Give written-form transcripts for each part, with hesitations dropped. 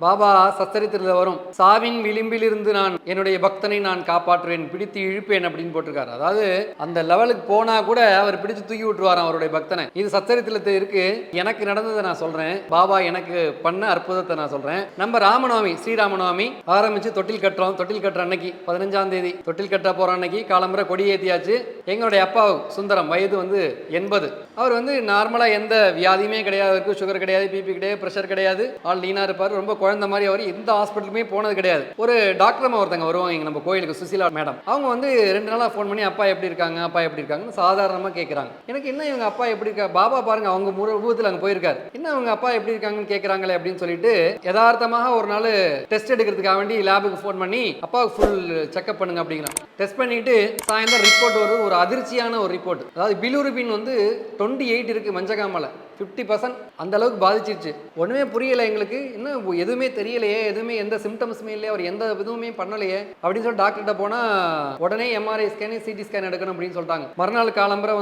பாபா சச்சரித்திரத்தில் வரும், சாவின் விளிம்பிலிருந்து நான் என்னுடைய பக்தனை நான் காப்பாற்றுவேன், பிடித்து இழுப்பேன் அப்படின்னு போட்டிருக்காரு. அதாவது அந்த லெவலுக்கு போனா கூட அவர் பிடிச்சு தூக்கி விட்டுருவாராம் அவருடைய பக்தனை. இது சச்சரித்திரத்தில் இருக்கு. எனக்கு நடந்ததை நான் சொல்றேன், பாபா எனக்கு பண்ண அற்புதத்தை நான் சொல்றேன். நம்ம ராமநவமி, ஸ்ரீராமநவமி ஆரம்பிச்சு தொட்டில் கட்டுறோம். தொட்டில் கட்டுற அன்னைக்கு 15ஆம் தேதி தொட்டில் கட்ட போற அன்னைக்கு காலம்பரை கொடி ஏற்றியாச்சு. எங்களுடைய அப்பா சுந்தரம், வயது 80. அவர் நார்மலா எந்த வியாதியுமே கிடையாது, அவருக்கு சுகர் கிடையாது, பிபி கிடையாது, பிரஷர் கிடையாது, ஆள் லீனா இருப்பார், ரொம்ப குழந்தை மாதிரி. அவர் எந்த ஹாஸ்பிட்டலுமே போனது கிடையாது. ஒரு டாக்டர் ஒருத்தங்க வருவாங்க நம்ம கோயிலுக்கு, சுசிலா மேடம். அவங்க 2 நாளா ஃபோன் பண்ணி அப்பா எப்படி இருக்காங்க, அப்பா எப்படி இருக்காங்கன்னு சாதாரணமா கேட்கறாங்க. எனக்கு என்ன இவங்க அப்பா எப்படி இருக்கா, பாபா பாருங்க அவங்க ரூபத்தில் அங்கே போயிருக்காரு, என்ன அவங்க அப்பா எப்படி இருக்காங்கன்னு கேட்கறாங்களே அப்படின்னு சொல்லிட்டு யதார்த்தமாக ஒரு நாள் டெஸ்ட் எடுக்கிறதுக்காக வேண்டி லேபுக்கு ஃபோன் பண்ணி அப்பாவுக்கு ஃபுல் செக்அப் பண்ணுங்க அப்படிங்கிறாங்க. டெஸ்ட் பண்ணிட்டு சாயந்தரம் ரிப்போர்ட் வருது, ஒரு அதிர்ச்சியான ஒரு ரிப்போர்ட். அதாவது பிலிருபின் 28 இருக்கு, மஞ்சகாமல 50% அந்த அளவுக்கு பாதிச்சிருச்சு. ஒண்ணுமே புரியல எங்களுக்கு, இன்னும் எதுவுமே தெரியலையே, எதுவுமே எந்த சிம்டம்ஸுமே இல்லையே, அவர் எந்த இதுவுமே பண்ணலையே அப்படின்னு சொல்லி டாக்டர்கிட்ட போனா உடனே எம்ஆர்ஐ ஸ்கேன், சிடி ஸ்கேன் எடுக்கணும் அப்படின்னு சொல்லிட்டாங்க. மறுநாள் காலம்பரை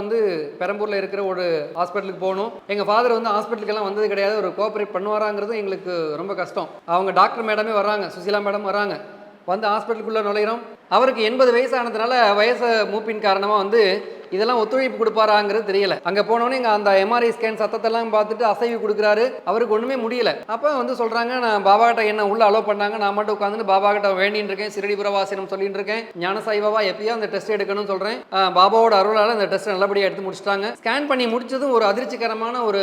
பெரம்பூர்ல இருக்கிற ஒரு ஹாஸ்பிட்டலுக்கு போகணும். எங்க ஃபாதர் ஹாஸ்பிட்டலுக்கு எல்லாம் வந்தது கிடையாது, ஒரு கோஆபரேட் பண்ணுவாராங்கிறது எங்களுக்கு ரொம்ப கஷ்டம். அவங்க டாக்டர் மேடமே வர்றாங்க, சுசிலா மேடம் வர்றாங்க. ஹாஸ்பிட்டலுக்குள்ள நுழைகிறோம். அவருக்கு 80 வயசு ஆனதுனால வயசு மூப்பின் காரணமா இதெல்லாம் ஒத்துழைப்பு கொடுப்பாராங்கிறது தெரியல. அங்க போனோடனே அந்த எம்ஆர்ஐ ஸ்கேன் சத்தத்தெல்லாம் பார்த்துட்டு அசைவு கொடுக்குறாரு. அவருக்கு ஒண்ணுமே முடியல. அப்ப சொல்றாங்க, நான் பாபா கிட்ட என்ன உள்ள அலோவ் பண்ணாங்க, நான் மட்டும் உட்காந்து பாபா கிட்ட வேண்டின்னு இருக்கேன், சிரடிபுரவாசனம் சொல்லிட்டு இருக்கேன், ஞானசாய் பாபா எப்பயோ அந்த டெஸ்ட் எடுக்கணும்னு சொல்றேன். பாபாவோட அருளால அந்த டெஸ்ட் நல்லபடியா எடுத்து முடிச்சிட்டாங்க. ஸ்கேன் பண்ணி முடிச்சதும் ஒரு அதிர்ச்சிகரமான ஒரு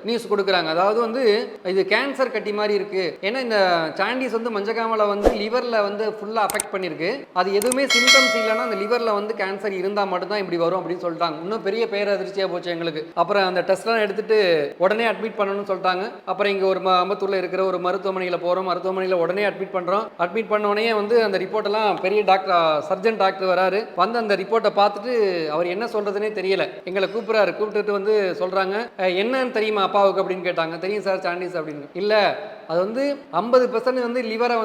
நியூஸ் கொடுக்குறாங்க. அதாவது இது கேன்சர் கட்டி மாதிரி இருக்கு. ஏன்னா இந்த சாண்டிஸ் மஞ்சகாமல லிவர்ல ஃபுல்லா அஃபெக்ட் பண்ணிருக்கு. அது எதுவுமே சிம்டம்ஸ் இல்லைன்னா அந்த லிவர்ல கேன்சர் இருந்தா மட்டும் தான் இப்படி வரும் அப்படின்னு சொல்லிட்டாங்க. இன்னும் பெரிய பேரதிர்ச்சியா போச்சு எங்களுக்கு. அப்புறம் அந்த டெஸ்ட்லாம் எடுத்துட்டு உடனே அட்மிட் பண்ணணும்னு சொல்லிட்டாங்க. அப்புறம் இங்க ஒரு அம்பத்தூர்ல இருக்கிற ஒரு மருத்துவமனையில போறோம். மருத்துவமனையில உடனே அட்மிட் பண்றோம். அட்மிட் பண்ண உடனே அந்த ரிப்போர்ட் எல்லாம் பெரிய டாக்டர், சர்ஜன் டாக்டர் வராரு. அந்த ரிப்போர்ட்டை பார்த்துட்டு அவர் என்ன சொல்றதுன்னே தெரியல. எங்களை கூப்பிடுறாரு. கூப்பிட்டுட்டு சொல்றாங்க, என்னன்னு தெரியுமா அப்பாவுக்கு அப்படின்னு கேட்டாங்க. தெரியும் சார், சாண்டிஸ் அப்படின்னு. இல்ல, அது 50% லிவரை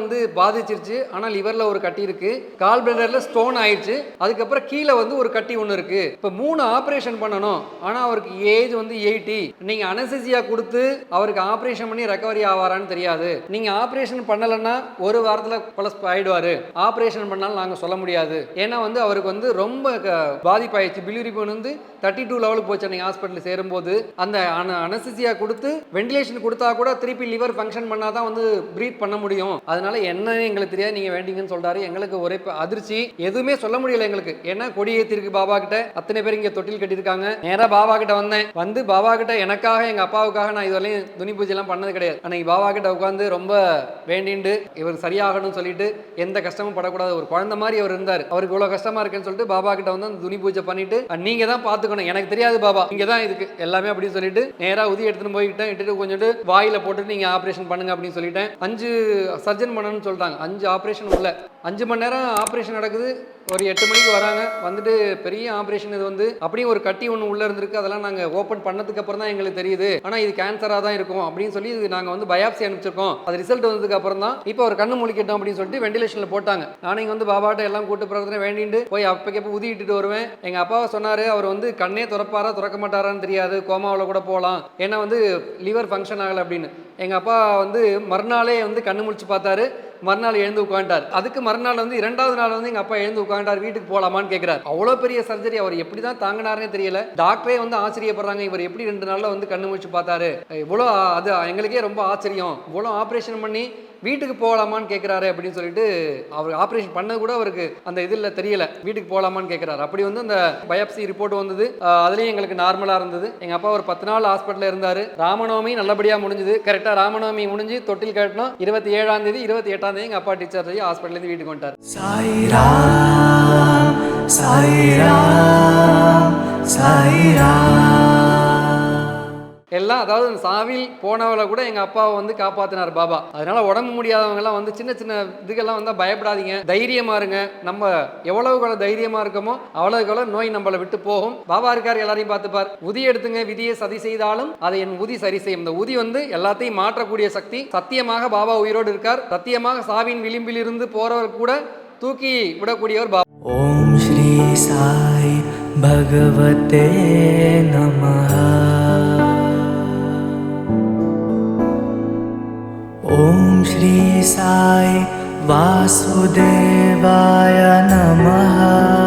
பாதிச்சிருச்சு. ஆனா லிவர்ல ஒரு கட்டி இருக்கு, கால் பிளடர்ல ஸ்டோன் ஆயிடுச்சு, அதுக்கப்புறம் கீழே ஒரு கட்டி ஒன்று இருக்கு. இப்போ 3 ஆபரேஷன் பண்ணணும். ஆனா அவருக்கு ஏஜ் 80. நீங்க அனஸ்தீசியா கொடுத்து அவருக்கு ஆபரேஷன் பண்ணி ரெக்கவரி ஆவாரான்னு தெரியாது. நீங்க ஆபரேஷன் பண்ணலன்னா ஒரு வாரத்துல பலஸ் ஆயிடுவாரு. ஆபரேஷன் பண்ணாலும் நாங்க சொல்ல முடியாது. ஏன்னா அவருக்கு ரொம்ப பாதிப்பாயிடுச்சு. பிலிருபின் 32 லெவலுக்கு போச்சு. நீங்க ஹாஸ்பிட்டல் சேரும்போது அந்த அனஸ்தீசியா கொடுத்து வென்டிலேஷன் கொடுத்தா கூட திருப்பி லிவர் ஃபங்க்ஷன் பண்ணாதான் பிரீத் பண்ண முடியும். அதனால என்ன எங்களுக்கு தெரியாது, நீங்க வேண்டிங்கன்னு சொல்றாரு. எங்களுக்கு ஒரே அதிர்ச்சி, எதுவுமே சொல்ல முடியல எங்களுக்கு. ஏன்னா கொடி ஏத்திருக்கு பாபா கிட்ட, அத்தனை பேர் இங்க தொட்டில் கட்டிருக்காங்க. நேரா பாபா கிட்ட வந்தேன். பாபா கிட்ட எனக்காக, எங்க அப்பாவுக்காக நான் இதுவரையும் துணி பூஜை எல்லாம் பண்ணது கிடையாது. அன்னைக்கு பாபா கிட்ட உட்காந்து ரொம்ப வேண்டிண்டு இவர் சரியாகணும்னு சொல்லிட்டு எந்த கஷ்டமும் படக்கூடாது, ஒரு குழந்தை மாதிரி அவர் இருந்தார். அவருக்கு இவ்வளவு கஷ்டமா இருக்குன்னு சொல்லிட்டு பாபா கிட்ட அந்த துணி பூஜை பண்ணிட்டு, நீங்க தான் பாத்துக்கணும், எனக்கு தெரியாது பாபா, இங்க தான் இதுக்கு எல்லாமே அப்படின்னு சொல்லிட்டு நேரா உதி எடுத்துட்டு போய்கிட்டேன். இட்டுட்டு கொஞ்சம் வாயில போட்டு நீங்க ஆபரேஷன் பண்ணுங்க அப்படின்னு சொல்லிட்டேன். 5 சர்ஜன் பண்ணணும்னு சொல்லிட்டாங்க. 5 ஆபரேஷன் உள்ள 5 மணி நேரம் ஆபரேஷன் நடக்குது. ஒரு 8 மணிக்கு வராங்க. பெரிய ஆபரேஷன். இது அப்படியே ஒரு கட்டி ஒன்று உள்ள இருந்திருக்கு. அதெல்லாம் நாங்க ஓபன் பண்ணதுக்கு அப்புறம் தான் எங்களுக்கு தெரியுது. ஆனா இது கேன்சரா தான் இருக்கும் அப்படின்னு சொல்லி நாங்க பயாப்சி அனுப்பிச்சிருக்கோம். அது ரிசல்ட் வந்ததுக்கு அப்புறம் தான் இப்போ ஒரு கண்ணு முழிக்கட்டும் அப்படின்னு சொல்லிட்டு வெண்டிலேஷன்ல போட்டாங்க. நானும் பாபாட்ட எல்லாம் கூட்டு பிறகு வேண்டிட்டு போய் அப்பக்கப்ப ஊதிட்டு வருவேன். எங்க அப்பாவை சொன்னாரு, அவர் கண்ணே திறப்பாரா திறக்க மாட்டாரான்னு தெரியாது, கோமாவில் கூட போகலாம், ஏன்னா லிவர் ஃபங்க்ஷன் ஆகலை அப்படின்னு. எங்க அப்பா மறுநாளே கண்ணு முழிச்சு பார்த்தாரு. மறுநாள் எழுந்து உட்காந்துட்டார். அதுக்கு மறுநாள் 2வது நாள் எங்க அப்பா எழுந்து உட்காந்துட்டார். வீட்டுக்கு போலாமான்னு கேட்கிறார். அவ்வளவு பெரிய சர்ஜரி. அவர் எப்படிதான் தாங்கினாருன்னே தெரியல. டாக்டரே ஆச்சரியப்படுறாங்க, இவர் எப்படி 2 நாள்ல கண்ணு முழிச்சு பார்த்தாரு, இவ்வளோ அது எங்களுக்கே ரொம்ப ஆச்சரியம், இவ்வளோ ஆபரேஷன் பண்ணி வீட்டுக்கு போகலாமான்னு கேட்கிறாரு அப்படின்னு சொல்லிட்டு, அவர் ஆபரேஷன் பண்ண கூட அவருக்கு அந்த இதில் தெரியல, வீட்டுக்கு போகலாமான்னு கேட்கிறாரு. அப்படி அந்த பயாப்சி ரிப்போர்ட் வந்தது. அதுலேயும் எங்களுக்கு நார்மலாக இருந்தது. எங்கள் அப்பா ஒரு 10 நாள் ஹாஸ்பிட்டலில் இருந்தார். ராமநவமி நல்லபடியாக முடிஞ்சுது. கரெக்டாக ராமநவமி முடிஞ்சு தொட்டில் கட்டணும். 27ஆம் தேதி 28ஆம் தேதி எங்கள் அப்பா டிஸ்சார்ஜ் ஆகி ஹாஸ்பிட்டலேருந்து வீட்டுக்கு வந்துட்டார். சாய்ராம் சாய்ராம் சாய்ராம். எல்லாம் அதாவது சாவில் போனவளை கூட எங்க அப்பாவை காப்பாத்தினார் பாபா. அதனால உடம்பு முடியாதவங்க எல்லாம் சின்ன சின்ன இதுக்கெல்லாம் பயப்படாதீங்க, தைரியமா இருங்க. நம்ம எவ்வளவு தைரியமா இருக்கமோ அவ்வளவுக்கு நோய் நம்மளை விட்டு போகும். பாபா இருக்காரு, எல்லாரையும் பார்த்துப்பார். உதி எடுத்துங்க, விதியை சதி செய்தாலும் அதை என் உதி சரி செய்யும். இந்த உதி எல்லாத்தையும் மாற்றக்கூடிய சக்தி. சத்தியமாக பாபா உயிரோடு இருக்கார். சத்தியமாக சாவின் விளிம்பில் இருந்து போறவர் கூட தூக்கி விடக்கூடியவர் பாபா. ஓம் ஸ்ரீ சாய் பகவதே நமஹ. ஓம் श्री साई वासुदेवाय नमः।